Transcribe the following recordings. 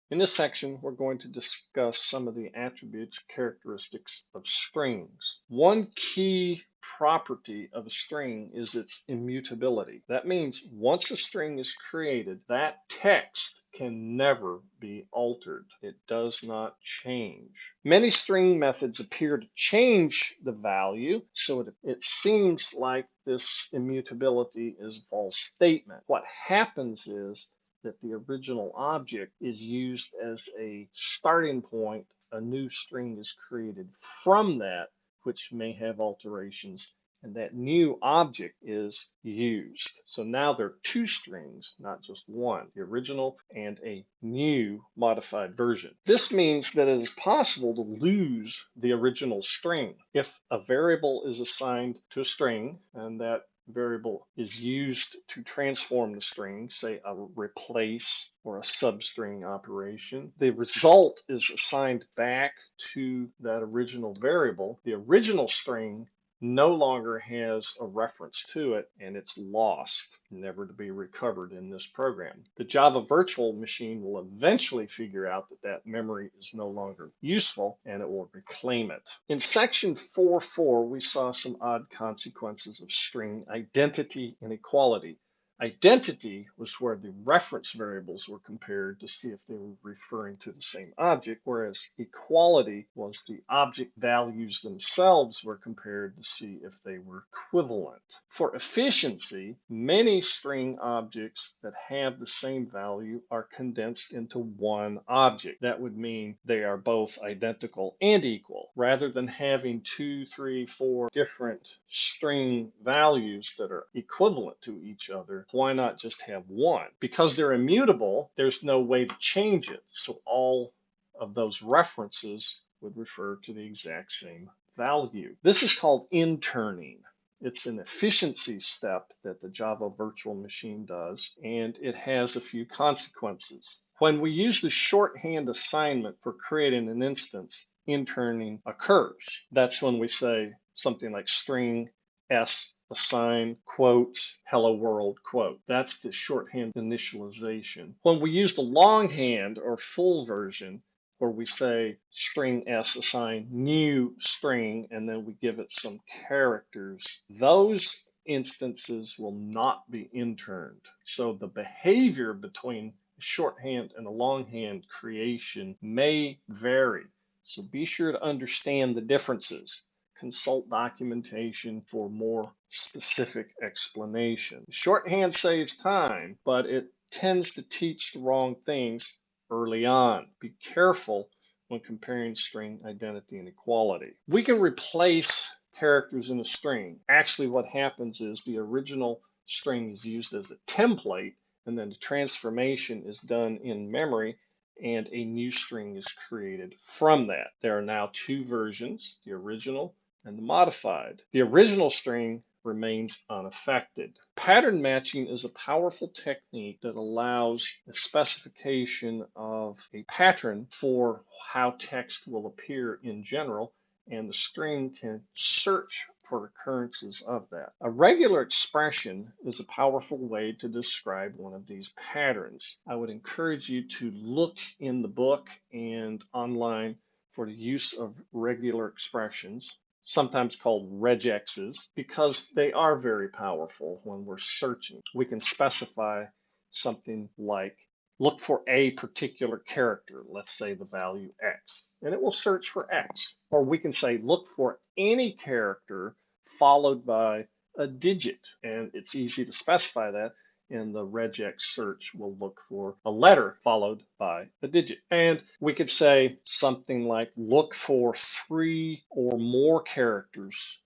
In this section, we're going to discuss some of the attributes, characteristics of strings. One key property of a string is its immutability. That means once a string is created, that text can never be altered. It does not change. Many string methods appear to change the value, so it seems like this immutability is a false statement. What happens is that the original object is used as a starting point. A new string is created from that, which may have alterations, and that new object is used. So now there are two strings, not just one, the original and a new modified version. This means that it is possible to lose the original string. If a variable is assigned to a string and that variable is used to transform the string, say a replace or a substring operation, the result is assigned back to that original variable. The original string no longer has a reference to it, and it's lost, never to be recovered in this program. The Java virtual machine will eventually figure out that that memory is no longer useful, and it will reclaim it. In section 4.4, we saw some odd consequences of string identity and equality. Identity was where the reference variables were compared to see if they were referring to the same object, whereas equality was the object values themselves were compared to see if they were equivalent. For efficiency, many string objects that have the same value are condensed into one object. That would mean they are both identical and equal. Rather than having 2, 3, 4 different string values that are equivalent to each other, why not just have one? Because they're immutable, there's no way to change it. So all of those references would refer to the exact same value. This is called interning. It's an efficiency step that the Java virtual machine does, and it has a few consequences. When we use the shorthand assignment for creating an instance, interning occurs. That's when we say something like string s assign quote hello world quote. That's the shorthand initialization. When we use the longhand or full version, where we say string s assign new string and then we give it some characters, those instances will not be interned. So the behavior between shorthand and a longhand creation may vary. So be sure to understand the differences. Consult documentation for more specific explanation. Shorthand saves time, but it tends to teach the wrong things early on. Be careful when comparing string identity and equality. We can replace characters in a string. Actually, what happens is the original string is used as a template, and then the transformation is done in memory, and a new string is created from that. There are now two versions, the original and the modified. The original string remains unaffected. Pattern matching is a powerful technique that allows a specification of a pattern for how text will appear in general, and the string can search for occurrences of that. A regular expression is a powerful way to describe one of these patterns. I would encourage you to look in the book and online for the use of regular expressions, sometimes called regexes, because they are very powerful when we're searching. We can specify something like, look for a particular character, let's say the value x, and it will search for x. Or we can say, look for any character followed by a digit, and it's easy to specify that. And the regex search will look for a letter followed by a digit. And we could say something like, look for 3 or more characters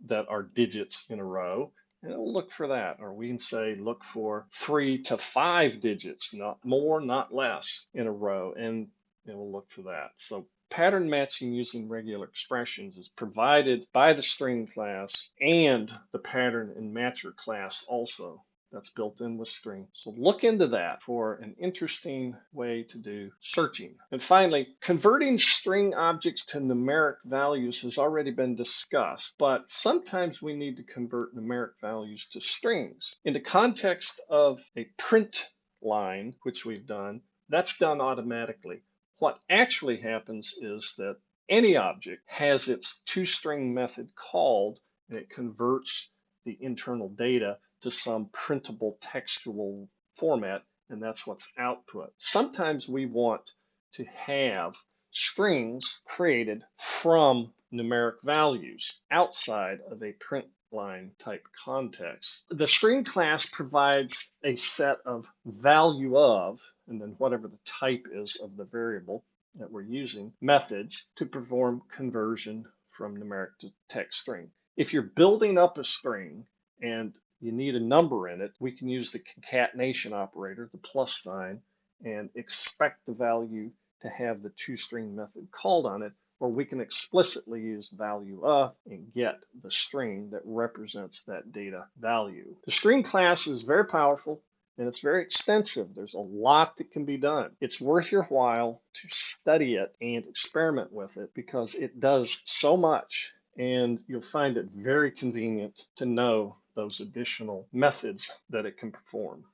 that are digits in a row, and it'll look for that. Or we can say, look for 3 to 5 digits, not more, not less, in a row, and it will look for that. So pattern matching using regular expressions is provided by the string class and the pattern and matcher class also. That's built in with string. So look into that for an interesting way to do searching. And finally, converting string objects to numeric values has already been discussed, but sometimes we need to convert numeric values to strings. In the context of a print line, which we've done, That's done automatically. What actually happens is that any object has its toString method called, and it converts the internal data to some printable textual format, and that's what's output. Sometimes we want to have strings created from numeric values outside of a print line type context. The string class provides a set of value of, and then whatever the type is of the variable that we're using, methods to perform conversion from numeric to text string. If you're building up a string and you need a number in it, we can use the concatenation operator, the plus sign, and expect the value to have the toString method called on it, or we can explicitly use value of and get the string that represents that data value. The string class is very powerful and it's very extensive. There's a lot that can be done. It's worth your while to study it and experiment with it because it does so much, and you'll find it very convenient to know those additional methods that it can perform.